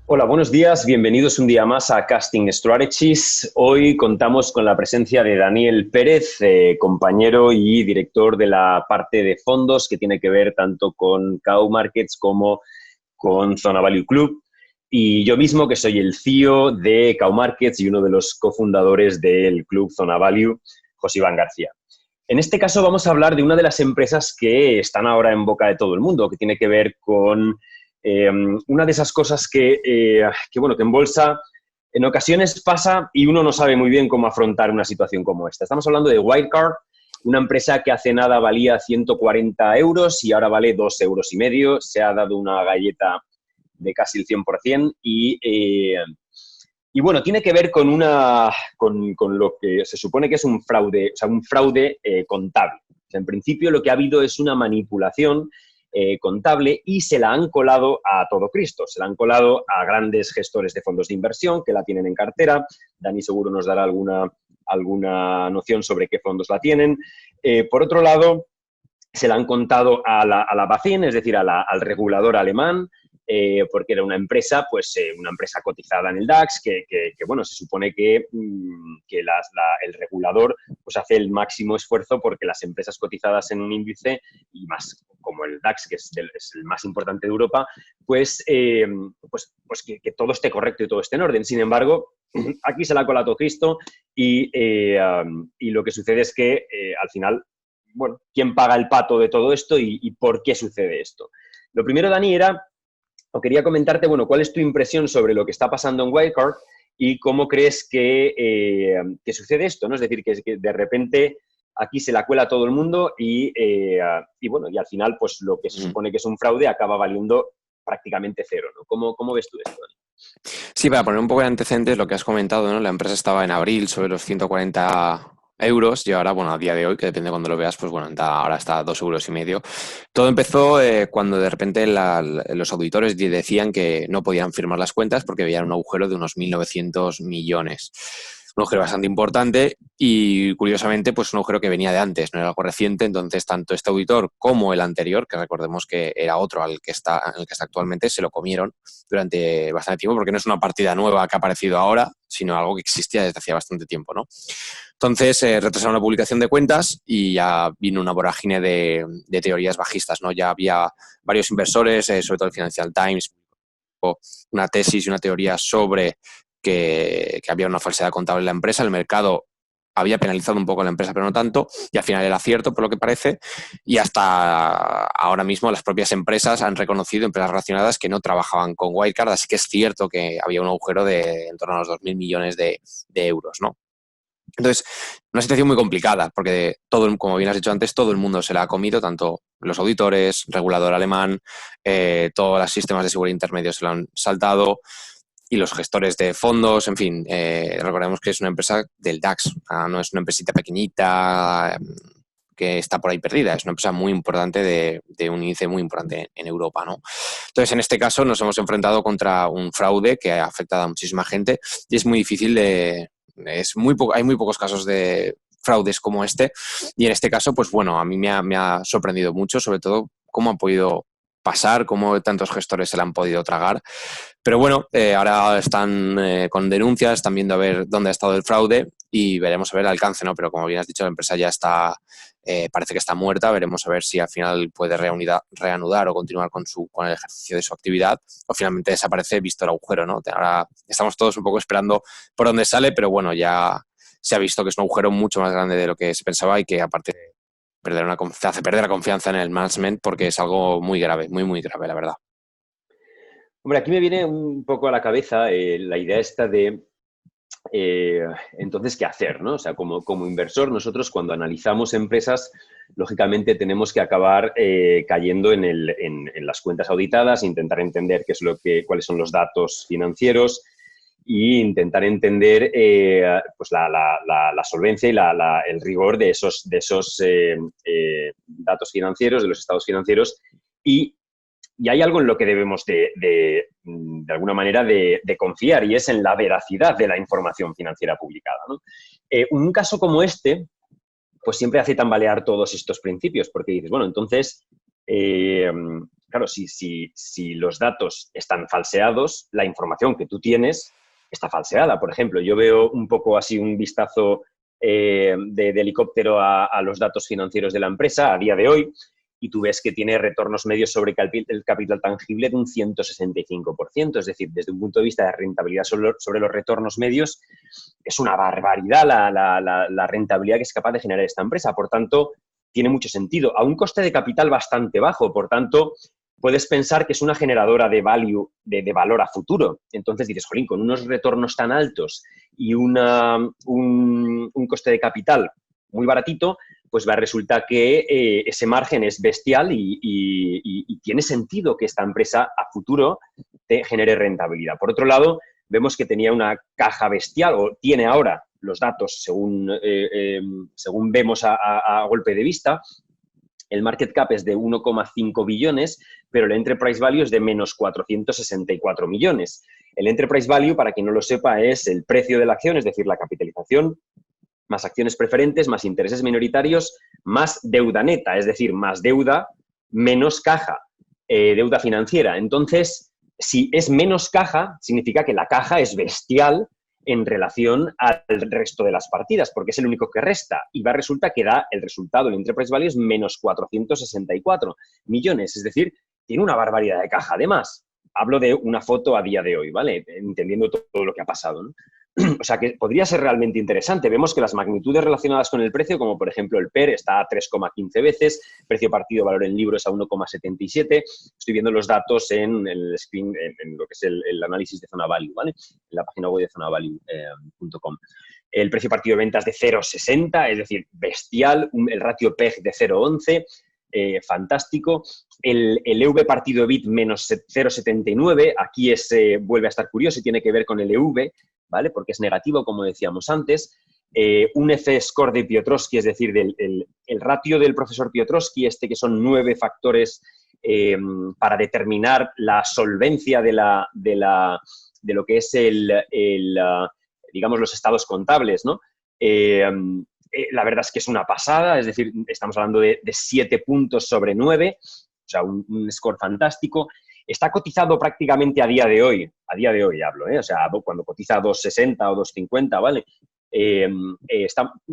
Hola, buenos días. Bienvenidos un día más a Casting Strategies. Hoy contamos con la presencia de Daniel Pérez, compañero y director de la parte de fondos que tiene que ver tanto con Cow Markets como con Zona Value Club. Y yo mismo, que soy el CEO de Cow Markets y uno de los cofundadores del club Zona Value, José Iván García. En este caso vamos a hablar de una de las empresas que están ahora en boca de todo el mundo, que tiene que ver con una de esas cosas que en bolsa en ocasiones pasa y uno no sabe muy bien cómo afrontar una situación como esta. Estamos hablando de Wirecard, una empresa que hace nada valía 140 euros y ahora vale 2,5 euros. Se ha dado una galleta de casi el 100% y bueno, tiene que ver con lo que se supone que es un fraude, o sea, un fraude contable. O sea, en principio lo que ha habido es una manipulación contable y se la han colado a todo Cristo. Se la han colado a grandes gestores de fondos de inversión que la tienen en cartera. Dani seguro nos dará alguna noción sobre qué fondos la tienen. Por otro lado, se la han contado a la BaFin, es decir, al regulador alemán, porque era una empresa cotizada en el DAX, bueno, se supone que el regulador pues hace el máximo esfuerzo porque las empresas cotizadas en un índice, y más como el DAX, que es el más importante de Europa, que todo esté correcto y todo esté en orden. Sin embargo, aquí se la ha colado Cristo y lo que sucede es que al final, bueno, ¿quién paga el pato de todo esto y por qué sucede esto? Lo primero, Dani, quería comentarte, bueno, ¿cuál es tu impresión sobre lo que está pasando en Wirecard y cómo crees que sucede esto, ¿no? Es decir, que de repente aquí se la cuela a todo el mundo y al final, pues lo que se supone que es un fraude acaba valiendo prácticamente cero, ¿no? ¿Cómo ves tú esto, Dani? Sí, para poner un poco de antecedentes, lo que has comentado, ¿no? La empresa estaba en abril sobre los 140 euros y ahora, bueno, a día de hoy, que depende de cuando lo veas, pues bueno, ahora está a 2,5 euros. Todo empezó cuando de repente los auditores decían que no podían firmar las cuentas porque veían un agujero de unos 1.900 millones. Un agujero bastante importante y, curiosamente, pues un agujero que venía de antes, no era algo reciente. Entonces, tanto este auditor como el anterior, que recordemos que era otro en el que está actualmente, se lo comieron durante bastante tiempo, porque no es una partida nueva que ha aparecido ahora, sino algo que existía desde hacía bastante tiempo, ¿no? Entonces, retrasaron la publicación de cuentas y ya vino una vorágine de teorías bajistas, ¿no? Ya había varios inversores, sobre todo el Financial Times, una tesis y una teoría sobre que había una falsedad contable en la empresa. El mercado había penalizado un poco a la empresa, pero no tanto, y al final era cierto, por lo que parece, y hasta ahora mismo las propias empresas han reconocido, empresas relacionadas, que no trabajaban con Wirecard, así que es cierto que había un agujero de en torno a los 2.000 millones de euros, ¿no? Entonces, una situación muy complicada, porque como bien has dicho antes, todo el mundo se la ha comido, tanto los auditores, regulador alemán, todos los sistemas de seguridad intermedios se lo han saltado, y los gestores de fondos, en fin, recordemos que es una empresa del DAX, no es una empresita pequeñita que está por ahí perdida, es una empresa muy importante de un índice muy importante en Europa, ¿no? Entonces, en este caso nos hemos enfrentado contra un fraude que ha afectado a muchísima gente y es muy difícil hay muy pocos casos de fraudes como este, y en este caso, pues bueno, a mí me ha sorprendido mucho, sobre todo cómo ha podido pasar, cómo tantos gestores se la han podido tragar. Pero bueno, ahora están con denuncias, están viendo a ver dónde ha estado el fraude y veremos a ver el alcance, ¿no? Pero como bien has dicho, la empresa ya está, parece que está muerta. Veremos a ver si al final puede reanudar o continuar con el ejercicio de su actividad, o finalmente desaparece visto el agujero, ¿no? Ahora estamos todos un poco esperando por dónde sale, pero bueno, ya se ha visto que es un agujero mucho más grande de lo que se pensaba y que, aparte, te hace perder la confianza en el management, porque es algo muy grave, muy, muy grave, la verdad. Hombre, aquí me viene un poco a la cabeza la idea esta de entonces, ¿qué hacer, no? O sea, como inversor, nosotros cuando analizamos empresas, lógicamente tenemos que acabar cayendo en las cuentas auditadas, intentar entender cuáles son los datos financieros e intentar entender pues la solvencia y el rigor de esos datos financieros, de los estados financieros. Y hay algo en lo que debemos de alguna manera de confiar, y es en la veracidad de la información financiera publicada, ¿no? Un caso como este, pues siempre hace tambalear todos estos principios, porque dices, bueno, entonces, claro, si los datos están falseados, la información que tú tienes está falseada. Por ejemplo, yo veo un poco así un vistazo de helicóptero a los datos financieros de la empresa a día de hoy, y tú ves que tiene retornos medios sobre el capital tangible de un 165%. Es decir, desde un punto de vista de rentabilidad sobre los retornos medios, es una barbaridad la rentabilidad que es capaz de generar esta empresa. Por tanto, tiene mucho sentido. A un coste de capital bastante bajo, por tanto, puedes pensar que es una generadora de value, de valor a futuro. Entonces dices, jolín, con unos retornos tan altos y un coste de capital muy baratito, pues va a resultar que ese margen es bestial y tiene sentido que esta empresa a futuro te genere rentabilidad. Por otro lado, vemos que tenía una caja bestial, o tiene ahora los datos según vemos a golpe de vista. El market cap es de 1,5 billones, pero el enterprise value es de menos 464 millones. El enterprise value, para quien no lo sepa, es el precio de la acción, es decir, la capitalización, más acciones preferentes, más intereses minoritarios, más deuda neta, es decir, más deuda, menos caja, deuda financiera. Entonces, si es menos caja, significa que la caja es bestial en relación al resto de las partidas, porque es el único que resta, y resulta que da el resultado, el enterprise value es menos 464 millones, es decir, tiene una barbaridad de caja. Además, hablo de una foto a día de hoy, ¿vale? Entendiendo todo lo que ha pasado, ¿no? O sea, que podría ser realmente interesante. Vemos que las magnitudes relacionadas con el precio, como por ejemplo el PER, está a 3,15 veces, precio partido valor en libros a 1,77. Estoy viendo los datos en el screen, en lo que es el análisis de Zona Value, ¿vale? En la página web de zonavalue.com. El precio partido de ventas de 0,60, es decir, bestial. El ratio PEG de 0,11. Fantástico. El EV partido EBIT menos 0,79, aquí vuelve a estar curioso y tiene que ver con el EV, ¿vale? Porque es negativo, como decíamos antes. Un F-score de Piotrowski, es decir, el ratio del profesor Piotrowski, que son 9 factores para determinar la solvencia de lo que es digamos, los estados contables, ¿no? La verdad es que es una pasada, es decir, estamos hablando de 7 puntos sobre 9, o sea, un score fantástico. Está cotizado prácticamente a día de hoy hablo, o sea, cuando cotiza a 2,60 o 2,50, ¿vale?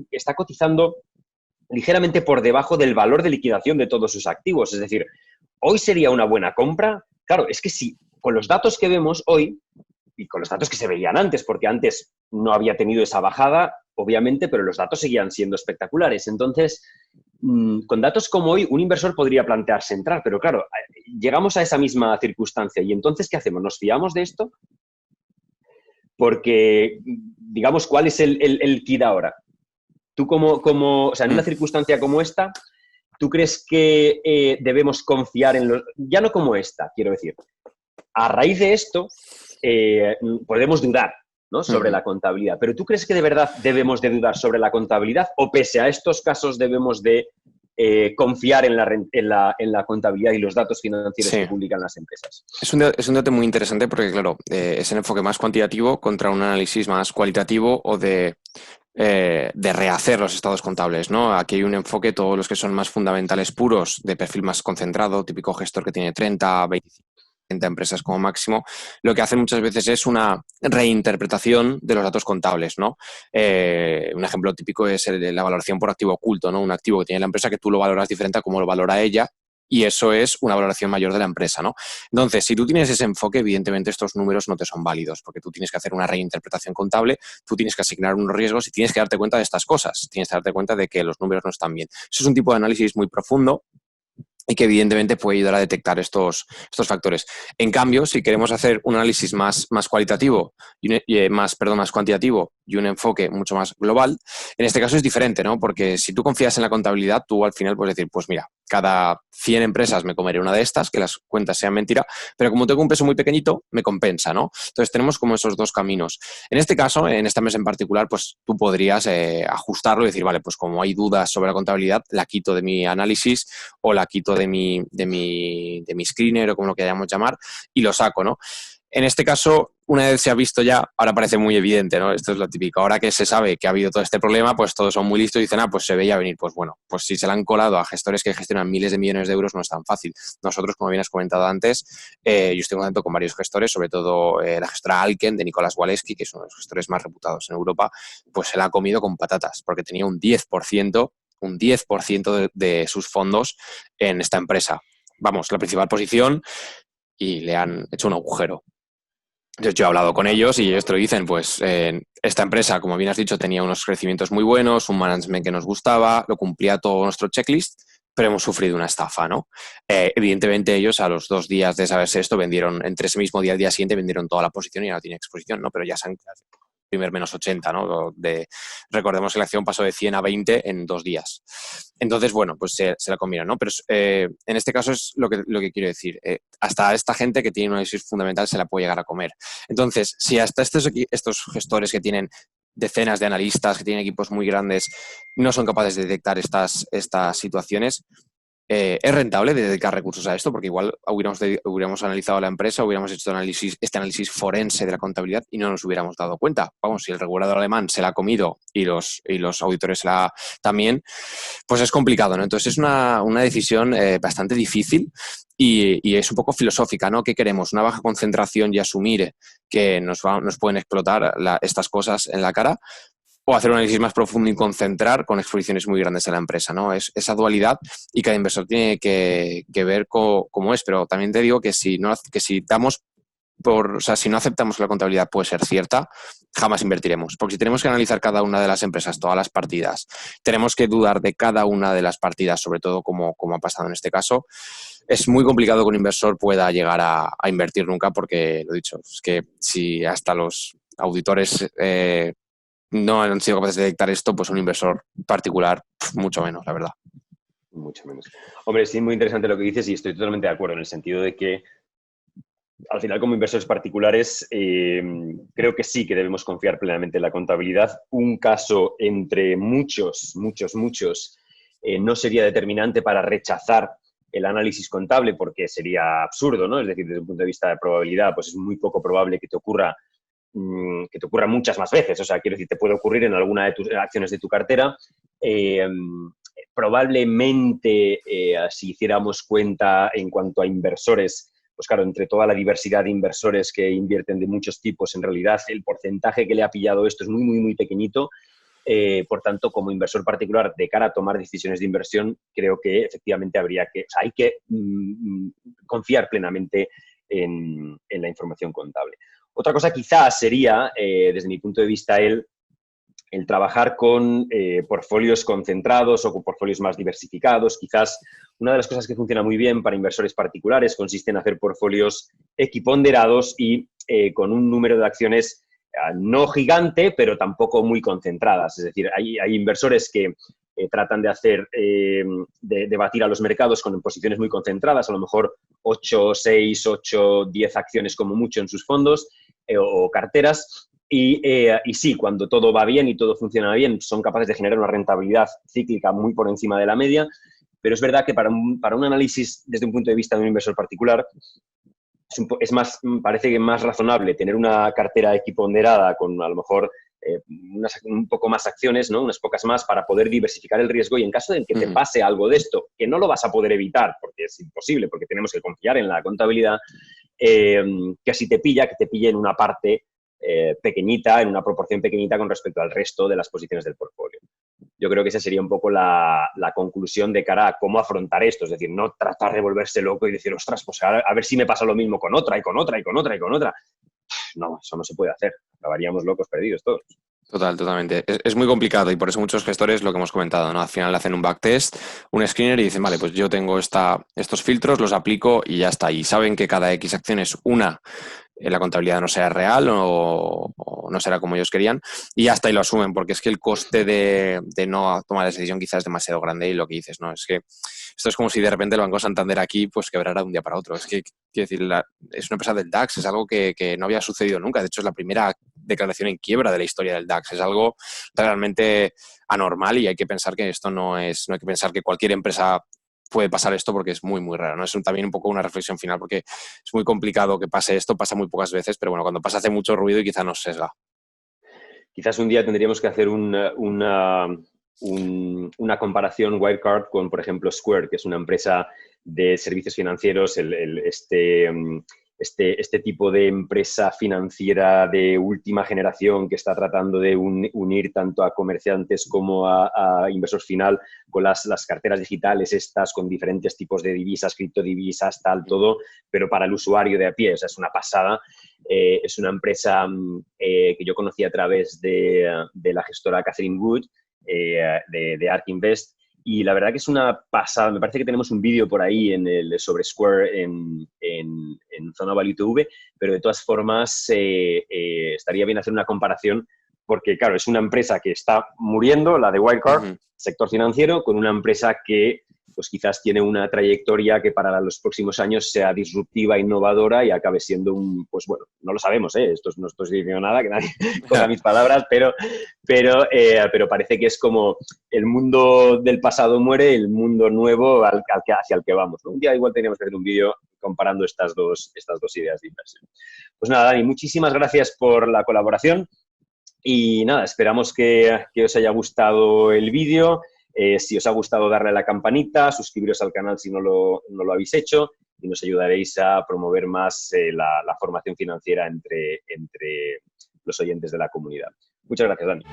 Está cotizando ligeramente por debajo del valor de liquidación de todos sus activos, es decir, hoy sería una buena compra. Claro, es que sí, con los datos que vemos hoy y con los datos que se veían antes, porque antes no había tenido esa bajada, obviamente, pero los datos seguían siendo espectaculares. Entonces, con datos como hoy, un inversor podría plantearse entrar, pero claro, llegamos a esa misma circunstancia y entonces, ¿qué hacemos? ¿Nos fiamos de esto? Porque, digamos, ¿cuál es el kit ahora? Tú o sea, en una circunstancia como esta, ¿tú crees que debemos confiar en ya no como esta, quiero decir? A raíz de esto, podemos dudar, ¿no? Sobre la contabilidad. Pero ¿tú crees que de verdad debemos de dudar sobre la contabilidad o pese a estos casos debemos de confiar en la contabilidad y los datos financieros que publican las empresas? Es un dato muy interesante porque, claro, es el enfoque más cuantitativo contra un análisis más cualitativo o de rehacer los estados contables, ¿no? Aquí hay un enfoque, todos los que son más fundamentales puros, de perfil más concentrado, típico gestor que tiene 30, 25 empresas como máximo, lo que hacen muchas veces es una reinterpretación de los datos contables, ¿no? Un ejemplo típico es la valoración por activo oculto, ¿no? Un activo que tiene la empresa que tú lo valoras diferente a cómo lo valora ella, y eso es una valoración mayor de la empresa, ¿no? Entonces, si tú tienes ese enfoque, evidentemente estos números no te son válidos, porque tú tienes que hacer una reinterpretación contable, tú tienes que asignar unos riesgos y tienes que darte cuenta de estas cosas, tienes que darte cuenta de que los números no están bien. Eso es un tipo de análisis muy profundo y que evidentemente puede ayudar a detectar estos factores. En cambio, si queremos hacer un análisis más cualitativo, más cuantitativo y un enfoque mucho más global, en este caso es diferente, ¿no? Porque si tú confías en la contabilidad, tú al final puedes decir, pues mira, cada 100 empresas me comeré una de estas, que las cuentas sean mentira, pero como tengo un peso muy pequeñito, me compensa, ¿no? Entonces tenemos como esos dos caminos. En este caso, en esta mesa en particular, pues tú podrías ajustarlo y decir, vale, pues como hay dudas sobre la contabilidad, la quito de mi análisis o la quito de mi screener o como lo queramos llamar y lo saco, ¿no? En este caso, una vez se ha visto ya, ahora parece muy evidente, ¿no? Esto es lo típico. Ahora que se sabe que ha habido todo este problema, pues todos son muy listos y dicen, pues se veía venir. Pues bueno, pues si se le han colado a gestores que gestionan miles de millones de euros, no es tan fácil. Nosotros, como bien has comentado antes, yo estoy en contacto con varios gestores, sobre todo la gestora Alken de Nicolás Waleski, que es uno de los gestores más reputados en Europa, pues se la ha comido con patatas, porque tenía un 10% de sus fondos en esta empresa. Vamos, la principal posición, y le han hecho un agujero. Yo he hablado con ellos y ellos te lo dicen, pues esta empresa, como bien has dicho, tenía unos crecimientos muy buenos, un management que nos gustaba, lo cumplía todo nuestro checklist, pero hemos sufrido una estafa, ¿no? Evidentemente ellos a los 2 días de saberse esto vendieron, entre ese mismo día, al día siguiente, vendieron toda la posición y ya no tiene exposición, ¿no? Pero ya se han primer menos 80, ¿no? Recordemos que la acción pasó de 100 a 20 en 2 días. Entonces, bueno, pues se la comieron, ¿no? Pero en este caso es lo que quiero decir. Hasta esta gente que tiene un análisis fundamental se la puede llegar a comer. Entonces, si hasta estos gestores que tienen decenas de analistas, que tienen equipos muy grandes, no son capaces de detectar estas situaciones, ¿es rentable dedicar recursos a esto? Porque igual hubiéramos analizado la empresa, hubiéramos hecho este análisis forense de la contabilidad y no nos hubiéramos dado cuenta. Vamos, si el regulador alemán se la ha comido y los auditores también, pues es complicado, ¿no? Entonces es una decisión bastante difícil y es un poco filosófica, ¿no? ¿Qué queremos? ¿Una baja concentración y asumir que nos pueden explotar estas cosas en la cara? O hacer un análisis más profundo y concentrar con exposiciones muy grandes en la empresa, ¿no? Es esa dualidad y cada inversor tiene que ver cómo es, pero también te digo que si no aceptamos que la contabilidad puede ser cierta, jamás invertiremos. Porque si tenemos que analizar cada una de las empresas, todas las partidas, tenemos que dudar de cada una de las partidas, sobre todo como ha pasado en este caso, es muy complicado que un inversor pueda llegar a invertir nunca porque, lo dicho, es que si hasta los auditores no han sido capaces de detectar esto, pues un inversor particular, mucho menos, la verdad. Mucho menos. Hombre, sí, muy interesante lo que dices y estoy totalmente de acuerdo en el sentido de que al final, como inversores particulares, creo que sí que debemos confiar plenamente en la contabilidad. Un caso entre muchos no sería determinante para rechazar el análisis contable porque sería absurdo, ¿no? Es decir, desde un punto de vista de probabilidad, pues es muy poco probable que te ocurra muchas más veces. O sea, quiero decir, te puede ocurrir en alguna de tus acciones de tu cartera. Probablemente, si hiciéramos cuenta en cuanto a inversores, pues claro, entre toda la diversidad de inversores que invierten de muchos tipos, en realidad el porcentaje que le ha pillado esto es muy pequeñito. Por tanto, como inversor particular, de cara a tomar decisiones de inversión, creo que efectivamente hay que confiar plenamente en la información contable. Otra cosa quizás sería, desde mi punto de vista, el trabajar con portfolios concentrados o con portfolios más diversificados. Quizás una de las cosas que funciona muy bien para inversores particulares consiste en hacer portfolios equiponderados y con un número de acciones no gigante, pero tampoco muy concentradas. Es decir, hay inversores que tratan de batir a los mercados con posiciones muy concentradas, a lo mejor 8, 6, 8, 10 acciones como mucho en sus fondos o carteras. Y sí, cuando todo va bien y todo funciona bien, son capaces de generar una rentabilidad cíclica muy por encima de la media, pero es verdad que para un análisis desde un punto de vista de un inversor particular, parece que más razonable tener una cartera equiponderada con a lo mejor un poco más acciones, ¿no? Unas pocas más, para poder diversificar el riesgo y en caso de que te pase algo de esto, que no lo vas a poder evitar porque es imposible, porque tenemos que confiar en la contabilidad, que si te pille en una parte pequeñita, en una proporción pequeñita con respecto al resto de las posiciones del portfolio. Yo creo que esa sería un poco la conclusión de cara a cómo afrontar esto. Es decir, no tratar de volverse loco y decir, ostras, pues a ver si me pasa lo mismo con otra y con otra y con otra y con otra. No, eso no se puede hacer. Acabaríamos locos perdidos todos. Totalmente. Es muy complicado y por eso muchos gestores, lo que hemos comentado, ¿no? Al final hacen un backtest, un screener y dicen, vale, pues yo tengo estos filtros, los aplico y ya está. Y saben que cada X acciones, la contabilidad no será real o no será como ellos querían y hasta ahí lo asumen, porque es que el coste de no tomar esa decisión quizás es demasiado grande y lo que dices, ¿no? Es que esto es como si de repente el Banco Santander aquí pues quebrara de un día para otro. Es que, quiero decir, es una empresa del DAX, es algo que no había sucedido nunca. De hecho, es la primera declaración en quiebra de la historia del DAX. Es algo realmente anormal y hay que pensar que esto no hay que pensar que cualquier empresa puede pasar esto porque es muy, muy raro, ¿no? Es también un poco una reflexión final porque es muy complicado que pase esto, pasa muy pocas veces, pero bueno, cuando pasa hace mucho ruido y quizá nos sesga. Quizás un día tendríamos que hacer una comparación Wirecard con, por ejemplo, Square, que es una empresa de servicios financieros, este tipo de empresa financiera de última generación que está tratando de unir tanto a comerciantes como a inversor final con las carteras digitales estas, con diferentes tipos de divisas, criptodivisas, tal, todo, pero para el usuario de a pie. O sea, es una pasada. Es una empresa que yo conocí a través de la gestora Catherine Wood, de ARK Invest, y la verdad que es una pasada. Me parece que tenemos un vídeo por ahí sobre Square en Zona Value TV, pero de todas formas estaría bien hacer una comparación porque, claro, es una empresa que está muriendo, la de Wirecard, sector financiero, con una empresa que pues quizás tiene una trayectoria que para los próximos años sea disruptiva, innovadora y acabe siendo pues bueno, no lo sabemos, esto no estoy diciendo nada, que nadie coja mis palabras, pero parece que es como el mundo del pasado muere, el mundo nuevo hacia el que vamos, ¿no? Un día igual teníamos que hacer un vídeo comparando estas dos ideas de inversión. Pues nada, Dani, muchísimas gracias por la colaboración y nada, esperamos que os haya gustado el vídeo. Si os ha gustado, darle a la campanita, suscribiros al canal si no lo habéis hecho y nos ayudaréis a promover más la formación financiera entre los oyentes de la comunidad. Muchas gracias, Dani.